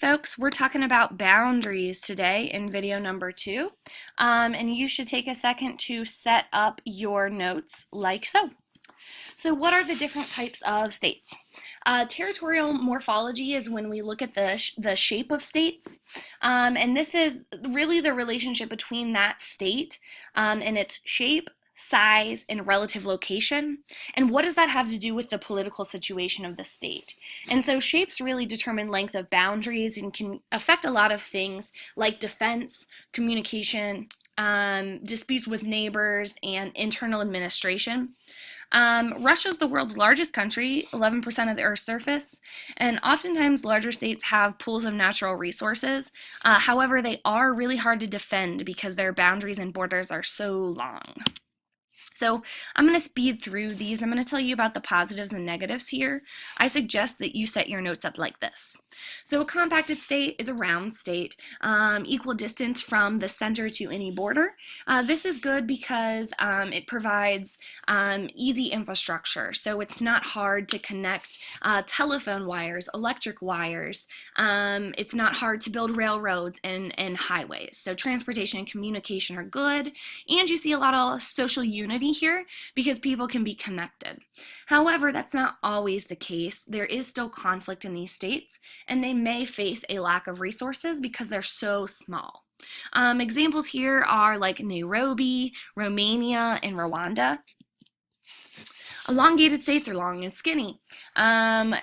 Folks, we're talking about boundaries today in video number 2, and you should take a second to set up your notes like so. So what are the different types of states? Territorial morphology is when we look at the shape of states, and this is really the relationship between that state and its shape, size, and relative location. And what does that have to do with the political situation of the state? And so shapes really determine length of boundaries and can affect a lot of things like defense, communication, disputes with neighbors, and internal administration. Russia is the world's largest country, 11% of the Earth's surface, and oftentimes larger states have pools of natural resources. However, they are really hard to defend because their boundaries and borders are so long. So I'm going to speed through these. I'm going to tell you about the positives and negatives here. I suggest that you set your notes up like this. So a compacted state is a round state, equal distance from the center to any border. This is good because it provides easy infrastructure. So it's not hard to connect telephone wires, electric wires. It's not hard to build railroads and highways. So transportation and communication are good. And you see a lot of social unity here because people can be connected. However, that's not always the case. There is still conflict in these states, and they may face a lack of resources because they're so small. Examples here are like Nairobi, Romania, and Rwanda. Elongated states are long and skinny.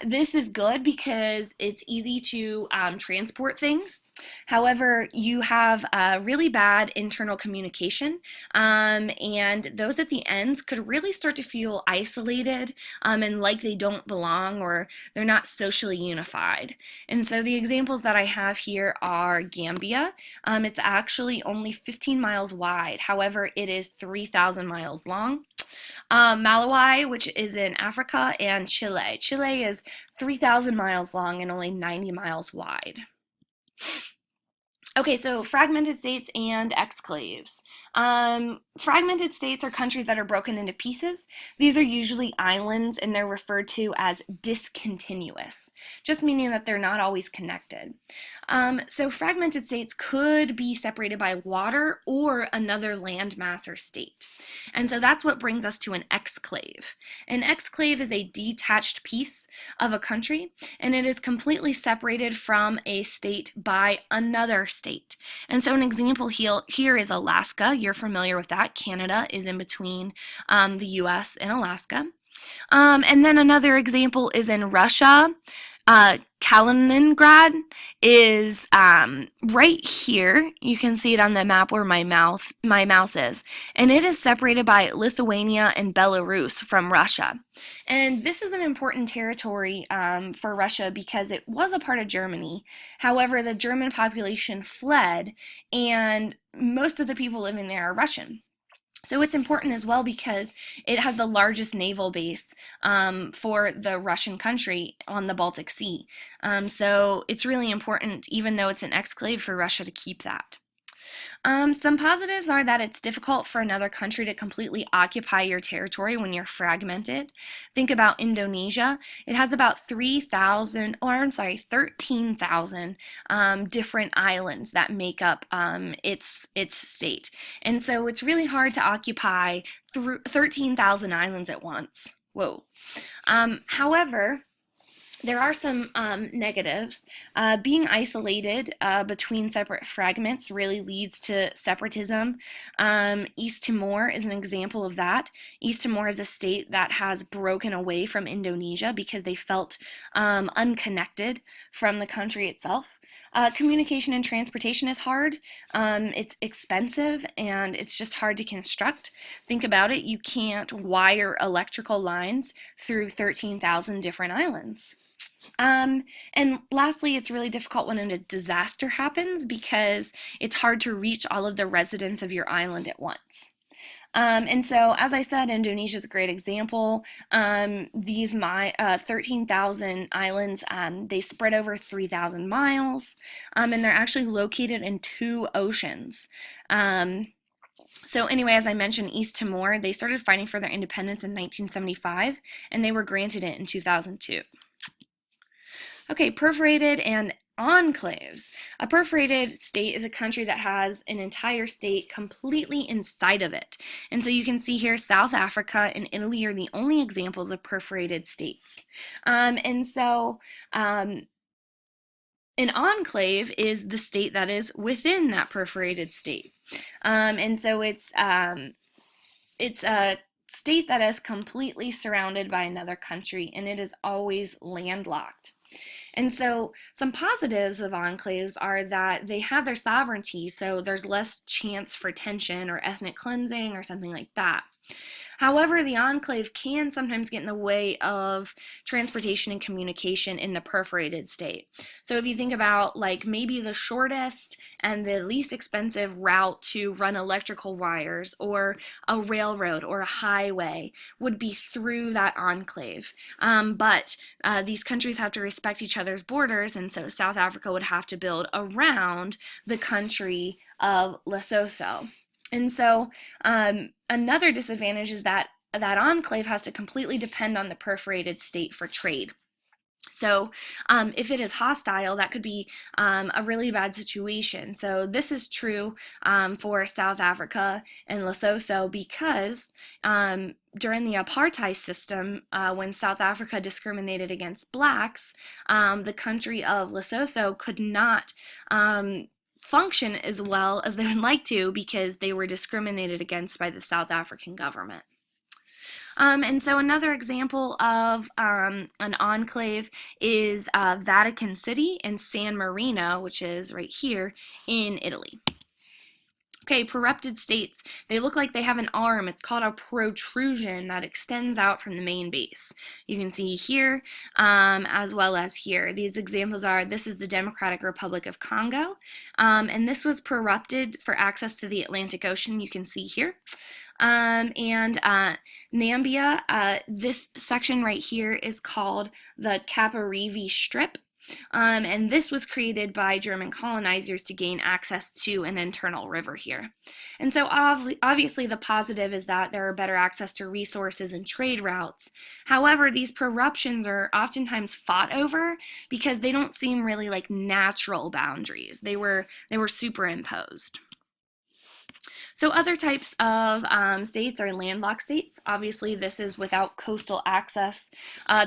This is good because it's easy to transport things. However, you have really bad internal communication, and those at the ends could really start to feel isolated and like they don't belong or they're not socially unified. And so the examples that I have here are Gambia. It's actually only 15 miles wide. However, it is 3,000 miles long. Malawi, which is in Africa, and Chile. Chile is 3,000 miles long and only 90 miles wide. Okay, so fragmented states and exclaves. Fragmented states are countries that are broken into pieces. These are usually islands, and they're referred to as discontinuous, just meaning that they're not always connected. So fragmented states could be separated by water or another landmass or state. And so that's what brings us to an exclave. An exclave is a detached piece of a country, and it is completely separated from a state by another state. And so an example here is Alaska. You're familiar with that. Canada is in between the US and Alaska. And then another example is in Russia. Kaliningrad is right here. You can see it on the map where my mouse is. And it is separated by Lithuania and Belarus from Russia. And this is an important territory for Russia because it was a part of Germany. However, the German population fled, and most of the people living there are Russian. So it's important as well because it has the largest naval base for the Russian country on the Baltic Sea. So it's really important, even though it's an exclave, for Russia to keep that. Some positives are that it's difficult for another country to completely occupy your territory when you're fragmented. Think about Indonesia. It has about 13,000 different islands that make up its state. And so it's really hard to occupy 13,000 islands at once. Whoa. However, there are some negatives. Being isolated between separate fragments really leads to separatism. East Timor is an example of that. East Timor is a state that has broken away from Indonesia because they felt unconnected from the country itself. Communication and transportation is hard. It's expensive, and it's just hard to construct. Think about it. You can't wire electrical lines through 13,000 different islands. And lastly, it's really difficult when a disaster happens because it's hard to reach all of the residents of your island at once. And so, as I said, Indonesia is a great example. These 13,000 islands, they spread over 3,000 miles, and they're actually located in 2 oceans. So anyway, as I mentioned, East Timor, they started fighting for their independence in 1975, and they were granted it in 2002. Okay, perforated and enclaves. A perforated state is a country that has an entire state completely inside of it. And so you can see here South Africa and Italy are the only examples of perforated states. An enclave is the state that is within that perforated state. And so it's a state that is completely surrounded by another country, and it is always landlocked. And so some positives of enclaves are that they have their sovereignty, so there's less chance for tension or ethnic cleansing or something like that. However, the enclave can sometimes get in the way of transportation and communication in the perforated state. So if you think about like maybe the shortest and the least expensive route to run electrical wires or a railroad or a highway would be through that enclave. But these countries have to respect each other's borders, and so South Africa would have to build around the country of Lesotho. And so another disadvantage is that that enclave has to completely depend on the perforated state for trade. So if it is hostile, that could be a really bad situation. So this is true for South Africa and Lesotho because during the apartheid system, when South Africa discriminated against blacks, the country of Lesotho could not function as well as they would like to because they were discriminated against by the South African government. And so another example of an enclave is Vatican City and San Marino, which is right here in Italy. Okay, prorupted states, they look like they have an arm. It's called a protrusion that extends out from the main base. You can see here as well as here. These examples are, this is the Democratic Republic of Congo, and this was prorupted for access to the Atlantic Ocean, you can see here. Nambia, this section right here is called the Caparivi Strip. And this was created by German colonizers to gain access to an internal river here. And so obviously the positive is that there are better access to resources and trade routes. However, these proruptions are oftentimes fought over because they don't seem really like natural boundaries. They were superimposed. So other types of states are landlocked states. Obviously, this is without coastal access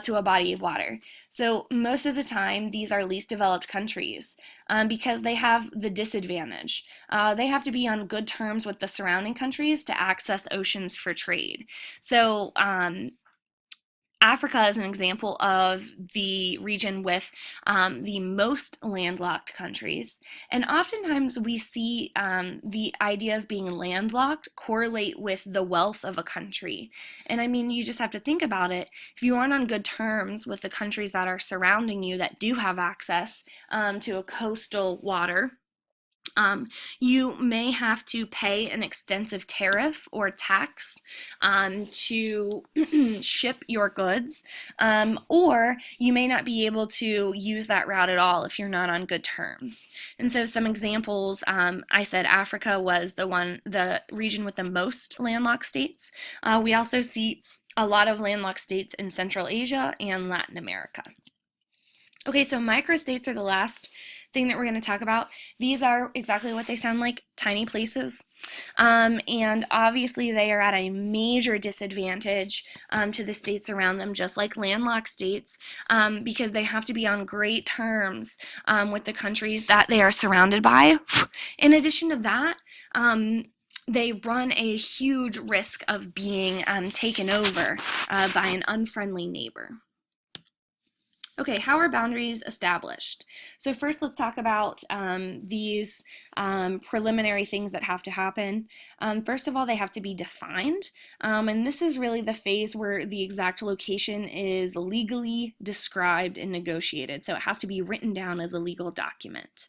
to a body of water. So most of the time, these are least developed countries because they have the disadvantage. They have to be on good terms with the surrounding countries to access oceans for trade. So Africa is an example of the region with the most landlocked countries, and oftentimes we see the idea of being landlocked correlate with the wealth of a country. And I mean, you just have to think about it. If you aren't on good terms with the countries that are surrounding you that do have access to a coastal water, you may have to pay an extensive tariff or tax to ship your goods, or you may not be able to use that route at all if you're not on good terms. And so some examples, I said Africa was the region with the most landlocked states. We also see a lot of landlocked states in Central Asia and Latin America. Okay, so microstates are the last thing that we're going to talk about. These are exactly what they sound like, tiny places. And obviously they are at a major disadvantage to the states around them, just like landlocked states, because they have to be on great terms with the countries that they are surrounded by. In addition to that, they run a huge risk of being taken over by an unfriendly neighbor. Okay, how are boundaries established? So first let's talk about these preliminary things that have to happen. First of all, they have to be defined, and this is really the phase where the exact location is legally described and negotiated. So it has to be written down as a legal document.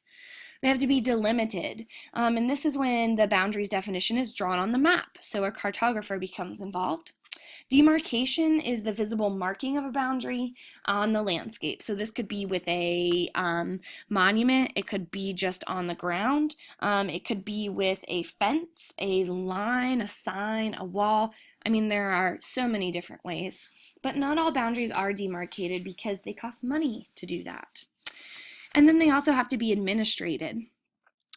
They have to be delimited, and this is when the boundaries definition is drawn on the map, so a cartographer becomes involved. Demarcation is the visible marking of a boundary on the landscape. So this could be with a monument, it could be just on the ground, it could be with a fence, a line, a sign, a wall. I mean, there are so many different ways, but not all boundaries are demarcated because they cost money to do that. And then they also have to be administrated.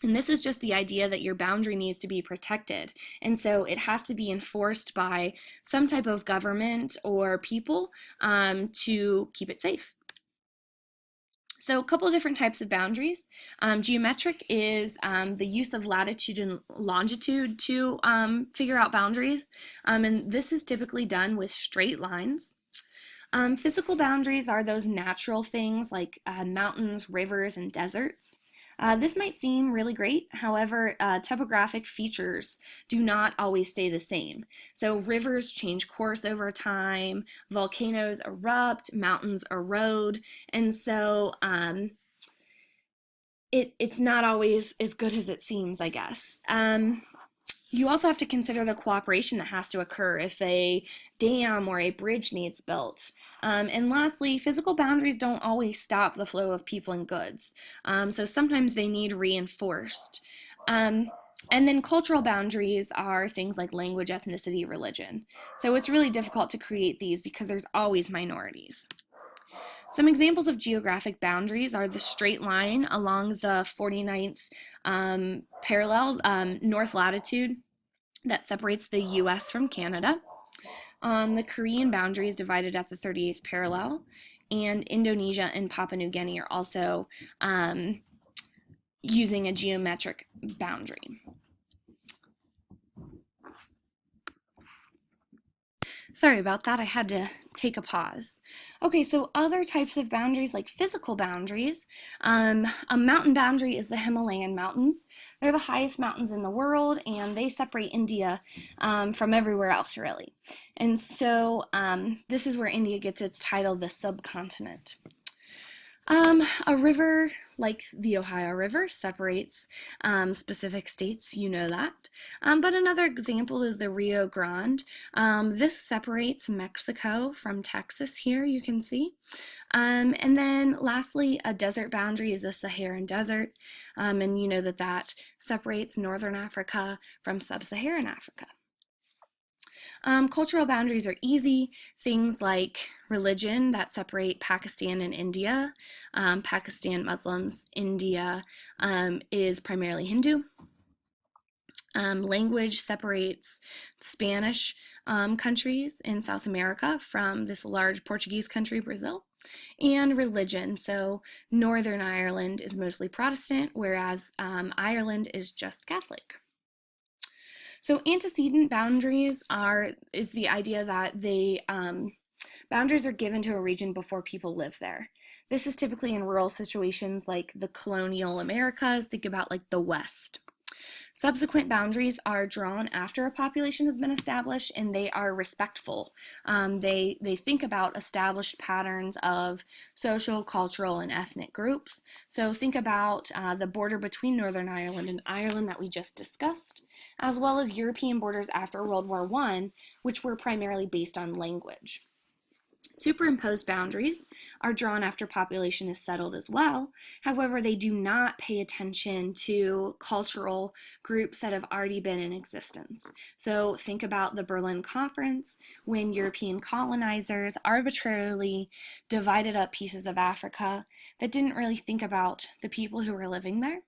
And this is just the idea that your boundary needs to be protected. And so it has to be enforced by some type of government or people to keep it safe. So a couple of different types of boundaries. Geometric is the use of latitude and longitude to figure out boundaries. And this is typically done with straight lines. Physical boundaries are those natural things like mountains, rivers, and deserts. This might seem really great, however, topographic features do not always stay the same. So rivers change course over time, volcanoes erupt, mountains erode, and so it's not always as good as it seems, I guess. You also have to consider the cooperation that has to occur if a dam or a bridge needs built. And lastly, physical boundaries don't always stop the flow of people and goods. So sometimes they need reinforced. And then cultural boundaries are things like language, ethnicity, religion. So it's really difficult to create these because there's always minorities. Some examples of geographic boundaries are the straight line along the 49th parallel, north latitude, that separates the US from Canada. The Korean boundary is divided at the 38th parallel, and Indonesia and Papua New Guinea are also using a geometric boundary. Sorry about that, I had to take a pause. Okay, so other types of boundaries like physical boundaries. A mountain boundary is the Himalayan mountains. They're the highest mountains in the world, and they separate India from everywhere else, really. And so this is where India gets its title, the subcontinent. A river like the Ohio River separates specific states, you know that. But another example is the Rio Grande. This separates Mexico from Texas here, you can see. And then lastly, a desert boundary is the Saharan Desert. And you know that that separates Northern Africa from Sub-Saharan Africa. Cultural boundaries are easy. Things like religion that separate Pakistan and India. Pakistan Muslims, India is primarily Hindu. Language separates Spanish countries in South America from this large Portuguese country, Brazil. And religion, so Northern Ireland is mostly Protestant, whereas Ireland is just Catholic. So antecedent boundaries is the idea that boundaries are given to a region before people live there. This is typically in rural situations like the colonial Americas. Think about like the West. Subsequent boundaries are drawn after a population has been established, and they are respectful. They think about established patterns of social, cultural, and ethnic groups. So think about the border between Northern Ireland and Ireland that we just discussed, as well as European borders after World War I, which were primarily based on language. Superimposed boundaries are drawn after population is settled as well. However, they do not pay attention to cultural groups that have already been in existence. So think about the Berlin Conference, when European colonizers arbitrarily divided up pieces of Africa that didn't really think about the people who were living there.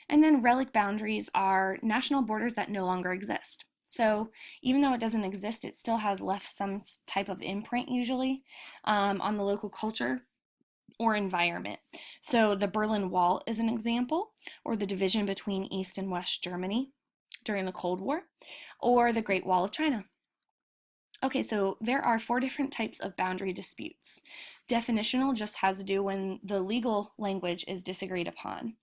And then relic boundaries are national borders that no longer exist. So even though it doesn't exist, it still has left some type of imprint usually on the local culture or environment. So the Berlin Wall is an example, or the division between East and West Germany during the Cold War, or the Great Wall of China. Okay, so there are 4 different types of boundary disputes. Definitional just has to do when the legal language is disagreed upon.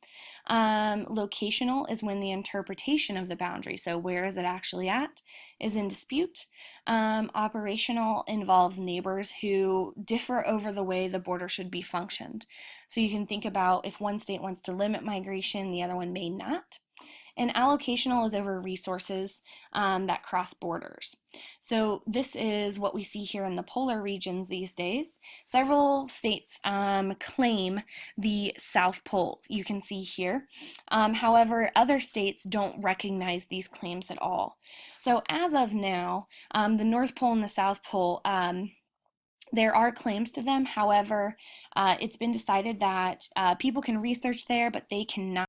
Locational is when the interpretation of the boundary, so where is it actually at, is in dispute. Operational involves neighbors who differ over the way the border should be functioned. So you can think about if one state wants to limit migration, the other one may not. And allocational is over resources that cross borders. So this is what we see here in the polar regions these days. Several states claim the South Pole, you can see here. However, other states don't recognize these claims at all. So as of now, the North Pole and the South Pole There are claims to them. However, it's been decided that people can research there, but they cannot